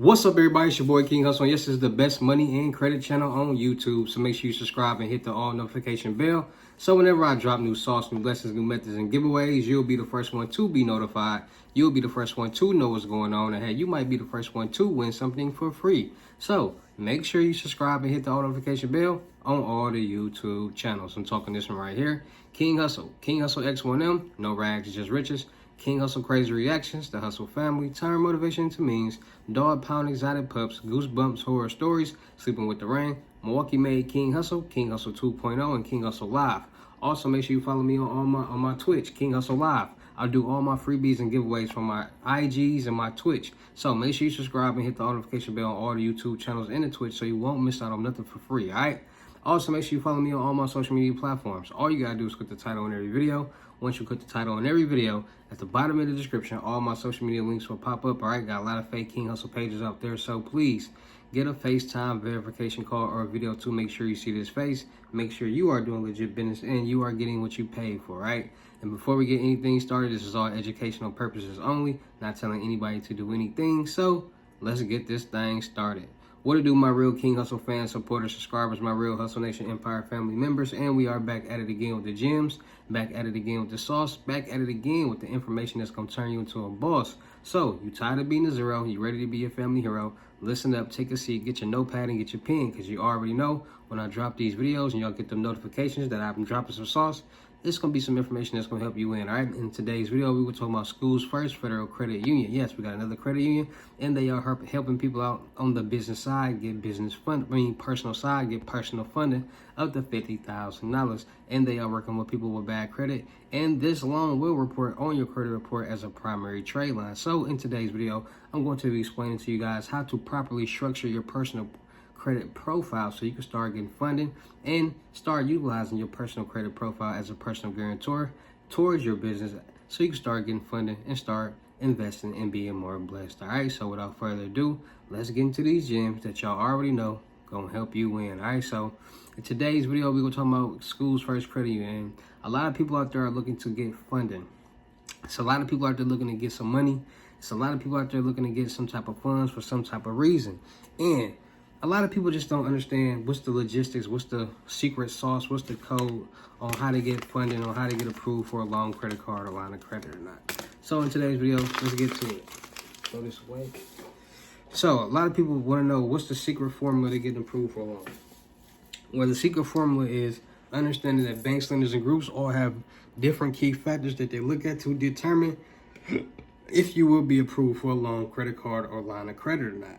What's up, everybody? It's your boy King Hustle. Yes, this is the best money and credit channel on YouTube. So make sure you subscribe and hit the all notification bell. So whenever I drop new sauce, new lessons, new methods, and giveaways, you'll be the first one to be notified. You'll be the first one to know what's going on. And hey, you might be the first one to win something for free. So make sure you subscribe and hit the all notification bell on all the YouTube channels. I'm talking this one right here. King Hustle. King Hustle X1M. No rags, just riches. King Hustle Crazy Reactions, The Hustle Family, Turn Motivation into Means, Dog Pound Exotic Pups, Goosebumps Horror Stories, Sleeping with the Rain, Milwaukee Made King Hustle 2.0, and King Hustle Live. Also, make sure you follow me on my Twitch, King Hustle Live. I'll do all my freebies and giveaways from my IGs and my Twitch. So make sure you subscribe and hit the notification bell on all the YouTube channels and the Twitch so you won't miss out on nothing for free, all right? Also, make sure you follow me on all my social media platforms. All you gotta do is click the title on every video. Once you click the title on every video, at the bottom of the description, all my social media links will pop up. All right, got a lot of fake King Hustle pages out there, so please get a FaceTime verification call or a video to make sure you see this face. Make sure you are doing legit business and you are getting what you paid for, right? And before we get anything started, this is all educational purposes only, not telling anybody to do anything. So let's get this thing started. What to do, my real King Hustle fans, supporters, subscribers, my real Hustle Nation Empire family members, and we are back at it again with the gems, back at it again with the sauce, back at it again with the information that's going to turn you into a boss. So, you tired of being a zero, you ready to be a family hero, listen up, take a seat, get your notepad and get your pen, because you already know when I drop these videos and y'all get the notifications that I've been dropping some sauce, it's going to be some information that's going to help you win, all right? In today's video, we were talking about Schools First Federal Credit Union. Yes, we got another credit union, and they are helping people out on the business side, get business fund, personal side, get personal funding up to $50,000, and they are working with people with bad credit, and this loan will report on your credit report as a primary trade line. So in today's video, I'm going to be explaining to you guys how to properly structure your personal credit profile so you can start getting funding and start utilizing your personal credit profile as a personal guarantor towards your business so you can start getting funding and start investing and being more blessed. All right, so without further ado, let's get into these gems that y'all already know gonna help you win. All right, so in today's video, we're gonna talk about Schools First Credit Union. And a lot of people out there are looking to get funding. It's a lot of people out there looking to get some money. It's a lot of people out there looking to get some type of funds for some type of reason. And a lot of people just don't understand what's the logistics, what's the secret sauce, what's the code on how to get funding, on how to get approved for a loan, credit card, or line of credit or not. So in today's video, let's get to it. Go this way. So a lot of people want to know what's the secret formula to get approved for a loan. Well, the secret formula is understanding that banks, lenders, and groups all have different key factors that they look at to determine if you will be approved for a loan, credit card, or line of credit or not.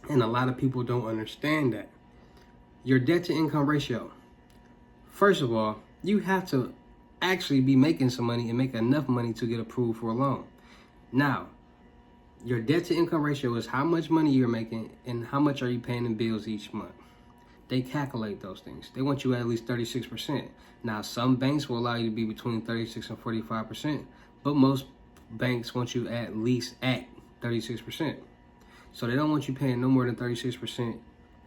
And a lot of people don't understand that. Your debt to income ratio. First of all, you have to actually be making some money and make enough money to get approved for a loan. Now, your debt to income ratio is how much money you're making and how much are you paying in bills each month. They calculate those things. They want you at least 36%. Now, some banks will allow you to be between 36 and 45%, but most banks want you at least at 36%. So they don't want you paying no more than 36%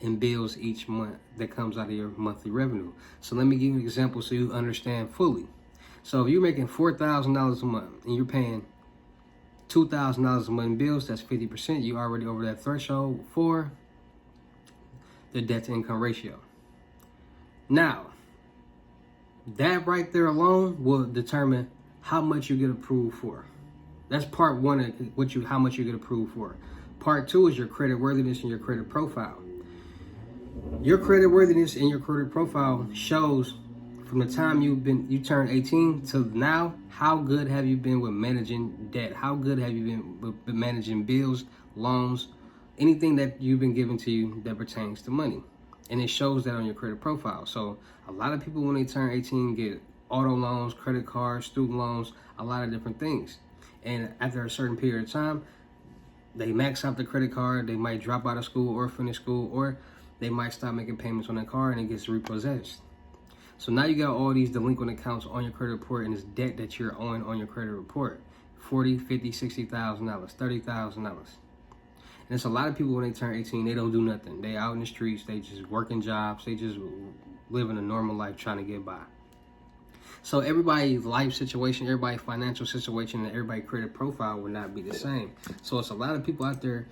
in bills each month that comes out of your monthly revenue. So let me give you an example so you understand fully. So if you're making $4,000 a month and you're paying $2,000 a month in bills, that's 50%. You're already over that threshold for the debt to income ratio. Now, that right there alone will determine how much you get approved for. That's part one of how much you get approved for. Part two is your credit worthiness and your credit profile. Your credit worthiness and your credit profile shows from the time you turned 18 to now, how good have you been with managing debt? How good have you been with managing bills, loans, anything that you've been given to you that pertains to money? And it shows that on your credit profile. So a lot of people when they turn 18 get auto loans, credit cards, student loans, a lot of different things. And after a certain period of time, they max out the credit card, they might drop out of school or finish school, or they might stop making payments on the card and it gets repossessed. So now you got all these delinquent accounts on your credit report and this debt that you're owing on your credit report. $40,000, $50,000, $60,000, $30,000. And it's a lot of people when they turn 18, they don't do nothing. They out in the streets, they just working jobs, they just living a normal life trying to get by. So everybody's life situation, everybody's financial situation, and everybody's credit profile will not be the same. So it's a lot of people out there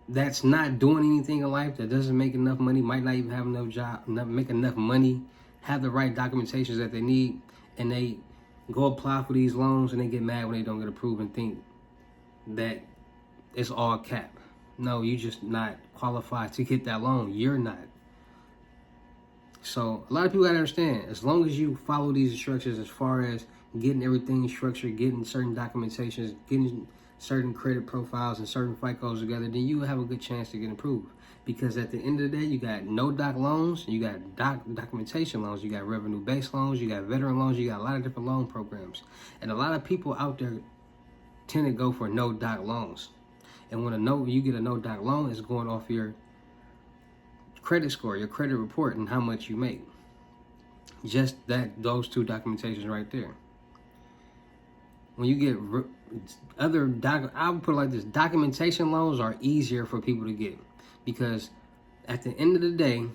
that's not doing anything in life, that doesn't make enough money, might not even have enough job, not make enough money, have the right documentations that they need, and they go apply for these loans and they get mad when they don't get approved and think that it's all cap. No, you just not qualified to get that loan. You're not. So a lot of people gotta understand, as long as you follow these instructions as far as getting everything structured, getting certain documentations, getting certain credit profiles and certain FICOs together, then you have a good chance to get approved. Because at the end of the day, you got no doc loans, you got documentation loans, you got revenue-based loans, you got veteran loans, you got a lot of different loan programs. And a lot of people out there tend to go for no doc loans. And when you get a no doc loan, it's going off your credit score, your credit report, and how much you make. Just those two documentations right there. When you get I would put it like this: documentation loans are easier for people to get, because at the end of the day,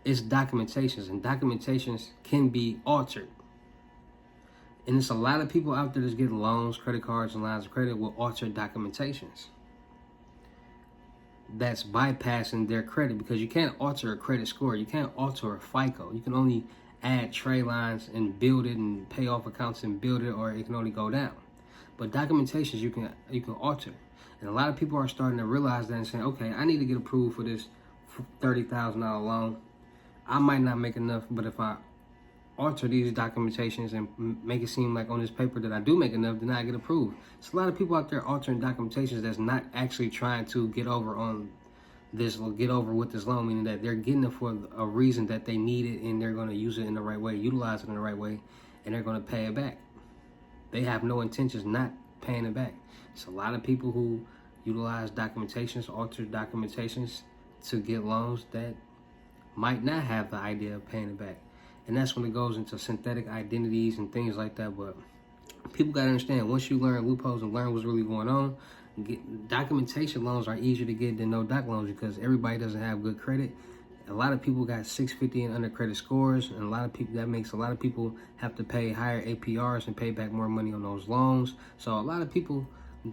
it's documentations, and documentations can be altered. And there's a lot of people out there that's getting loans, credit cards, and lines of credit with altered documentations. That's bypassing their credit, because you can't alter a credit score. You can't alter a FICO. You can only add trade lines and build it, and pay off accounts and build it, or it can only go down. But documentations you can alter. And a lot of people are starting to realize that and saying, okay, I need to get approved for this $30,000 loan. I might not make enough, but if I alter these documentations and make it seem like on this paper that I do make enough, then I get approved. So a lot of people out there altering documentations that's not actually trying to get over with this loan, meaning that they're getting it for a reason that they need it, and they're going to use it in the right way, utilize it in the right way, and they're going to pay it back. They have no intentions not paying it back. It's a lot of people who utilize documentations, altered documentations to get loans that might not have the idea of paying it back. And that's when it goes into synthetic identities and things like that. But people got to understand, once you learn loopholes and learn what's really going on, documentation loans are easier to get than no doc loans, because everybody doesn't have good credit. A lot of people got 650 and under credit scores, and that makes a lot of people have to pay higher APRs and pay back more money on those loans. So a lot of people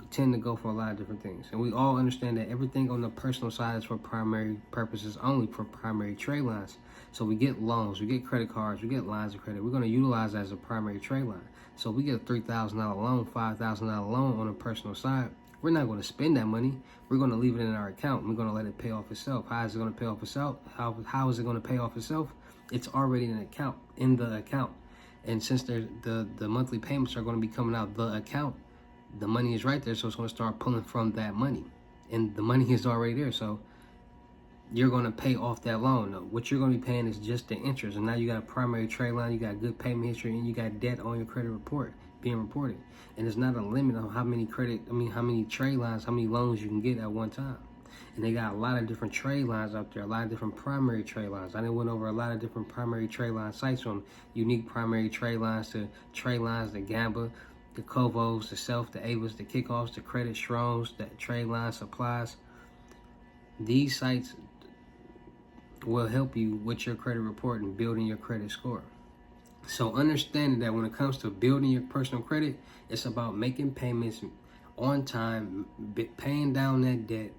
tend to go for a lot of different things. And we all understand that everything on the personal side is for primary purposes only, for primary trade lines. So we get loans, we get credit cards, we get lines of credit. We're going to utilize that as a primary trade line. So we get a $3,000 loan, $5,000 loan on the personal side. We're not going to spend that money. We're going to leave it in our account. We're going to let it pay off itself. How is it going to pay off itself? How is it going to pay off itself? It's already in the account. And since the monthly payments are going to be coming out the account, the money is right there, so it's going to start pulling from that money. And the money is already there, so you're going to pay off that loan. Now, what you're going to be paying is just the interest. And now you got a primary trade line, you got good payment history, and you got debt on your credit report being reported. And there's not a limit on how many trade lines, how many loans you can get at one time. And they got a lot of different trade lines out there, a lot of different primary trade lines. I done went over a lot of different primary trade line sites, from unique primary trade lines to Gamba, the Covos, the Self, the Avas, the Kickoffs, the Credit Strongs, the Trade Line Supplies. These sites will help you with your credit report and building your credit score. So understanding that when it comes to building your personal credit, it's about making payments on time, paying down that debt,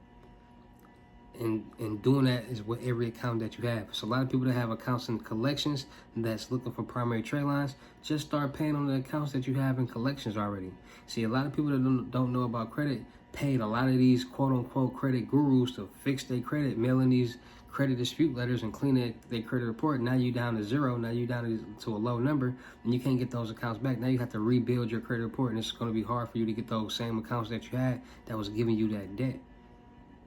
and doing that is with every account that you have. So a lot of people that have accounts in collections that's looking for primary trade lines, just start paying on the accounts that you have in collections already. See, a lot of people that don't know about credit paid a lot of these quote-unquote credit gurus to fix their credit, mailing these credit dispute letters and clean their credit report. Now you down to zero. Now you down to a low number, and you can't get those accounts back. Now you have to rebuild your credit report, and it's going to be hard for you to get those same accounts that you had that was giving you that debt.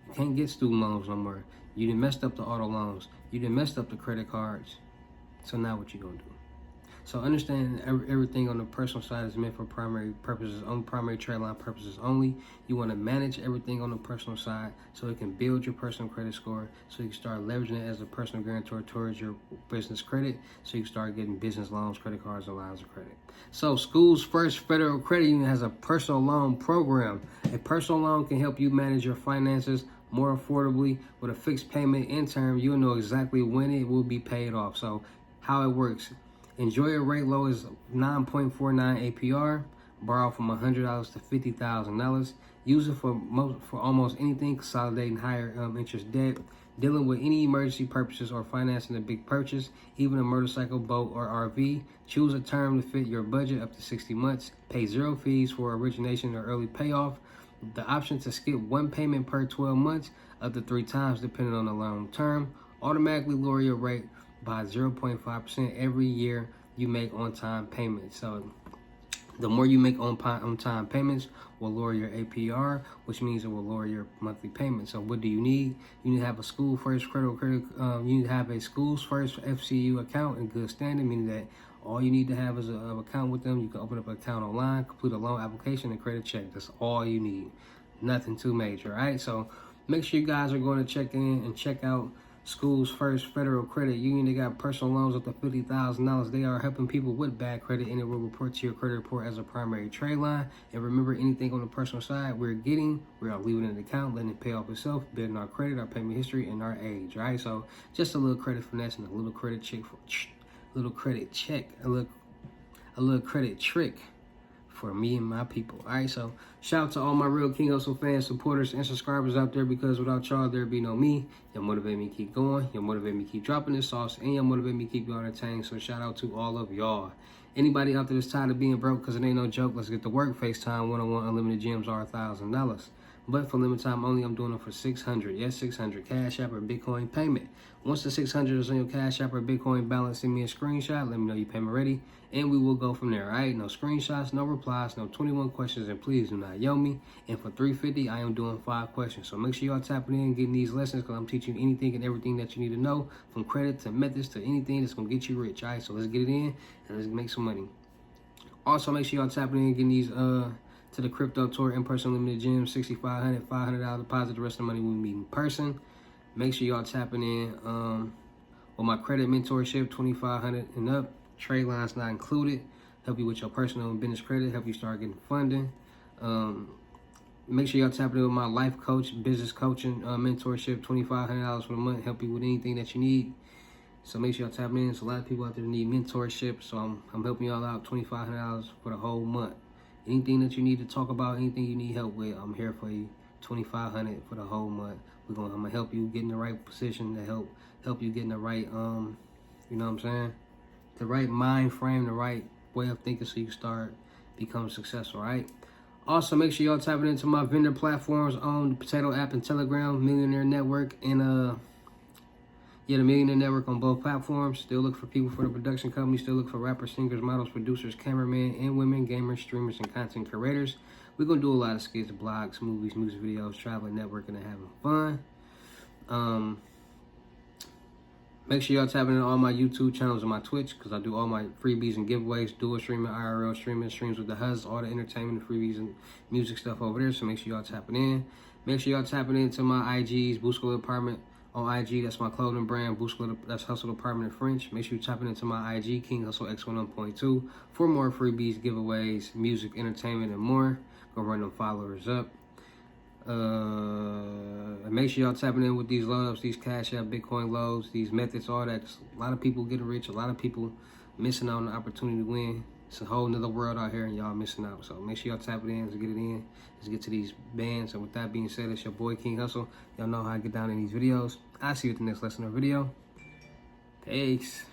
You can't get student loans no more. You done messed up the auto loans. You done messed up the credit cards. So now what you gonna do? So understand everything on the personal side is meant for primary purposes, on primary trade line purposes only. You want to manage everything on the personal side so it can build your personal credit score, so you can start leveraging it as a personal guarantor towards your business credit, so you can start getting business loans, credit cards, and lines of credit. So School's First Federal Credit Union has a personal loan program. A personal loan can help you manage your finances more affordably with a fixed payment and term. You'll know exactly when it will be paid off. So how it works: enjoy a rate low as 9.49 APR. Borrow from $100 to $50,000. Use it for almost anything, consolidating higher interest debt, dealing with any emergency purposes, or financing a big purchase, even a motorcycle, boat, or RV. Choose a term to fit your budget up to 60 months. Pay 0 fees for origination or early payoff. The option to skip one payment per 12 months, up to 3 times depending on the loan term. Automatically lower your rate by 0.5% every year you make on-time payments. So the more you make on-time payments will lower your APR, which means it will lower your monthly payment. So what do you need? You need to have a school first credit. You need to have a schools first FCU account in good standing, meaning that all you need to have is an account with them. You can open up an account online, complete a loan application, and credit check. That's all you need. Nothing too major, all right? So make sure you guys are going to check in and check out Schools First Federal Credit Union. They got personal loans up to $50,000. They are helping people with bad credit, and it will report to your credit report as a primary trade line. And remember, anything on the personal side we are leaving in an account, letting it pay off itself, building our credit, our payment history, and our age. Right? So just a little credit finesse and a little credit check, a little credit trick for me and my people. All right, so shout out to all my real King Hustle fans, supporters, and subscribers out there, because without y'all, there'd be no me. Y'all motivate me to keep going. Y'all motivate me to keep dropping this sauce, and y'all motivate me to keep you entertained. So shout out to all of y'all. Anybody out there that's tired of being broke, because it ain't no joke, let's get to work. FaceTime one-on-one unlimited gems are $1,000. But for limited time only, I'm doing them for $600. Yes, $600. Cash App or Bitcoin payment. Once the $600 is on your Cash App or Bitcoin balance, send me a screenshot. Let me know your payment ready, and we will go from there. All right? No screenshots, no replies, no 21 questions, and please do not yell me. And for $350, I am doing 5 questions. So make sure y'all tapping in, getting these lessons, because I'm teaching you anything and everything that you need to know, from credit to methods to anything that's gonna get you rich. All right? So let's get it in and let's make some money. Also, make sure y'all tapping in, getting these to the crypto tour in-person limited gym, $6,500, $500 deposit. The rest of the money we meet in person. Make sure y'all tapping in with my credit mentorship, $2,500 and up. Trade lines not included. Help you with your personal and business credit. Help you start getting funding. Make sure y'all tapping in with my life coach, business coaching mentorship, $2,500 for the month. Help you with anything that you need. So make sure y'all tapping in. There's a lot of people out there that need mentorship, so I'm helping y'all out, $2,500 for the whole month. Anything that you need to talk about, anything you need help with, I'm here for you. $2,500 for the whole month. I'm gonna help you get in the right position to help you get in the right you know what I'm saying? The right mind frame, the right way of thinking, so you can start becoming successful, right? Also, make sure y'all tapping into my vendor platforms on the Potato app and Telegram, Millionaire Network, and the Millionaire Network on both platforms. Still look for people for the production company. Still look for rappers, singers, models, producers, cameramen, and women, gamers, streamers, and content creators. We're going to do a lot of skits, blogs, movies, music videos, traveling, networking, and having fun. Make sure y'all tapping in all my YouTube channels and my Twitch, because I do all my freebies and giveaways, dual streaming, IRL streaming, streams with the Huz, all the entertainment, freebies, and music stuff over there. So make sure y'all tapping in. Make sure y'all tapping into my IGs, Busco Apartment on IG. That's my clothing brand. Busco, that's Hustle Apartment in French. Make sure you're tapping into my IG, King Hustle X11.2, for more freebies, giveaways, music, entertainment, and more. Go run them followers up. And make sure y'all tapping in with these loves, these Cash App, Bitcoin loads, these methods, all that. A lot of people getting rich, a lot of people missing out on the opportunity to win. It's a whole nother world out here, and y'all missing out. So make sure y'all tap it in to get it in. Let's get to these bands. And with that being said, it's your boy King Hustle. Y'all know how I get down in these videos. I'll see you at the next lesson or video. Peace.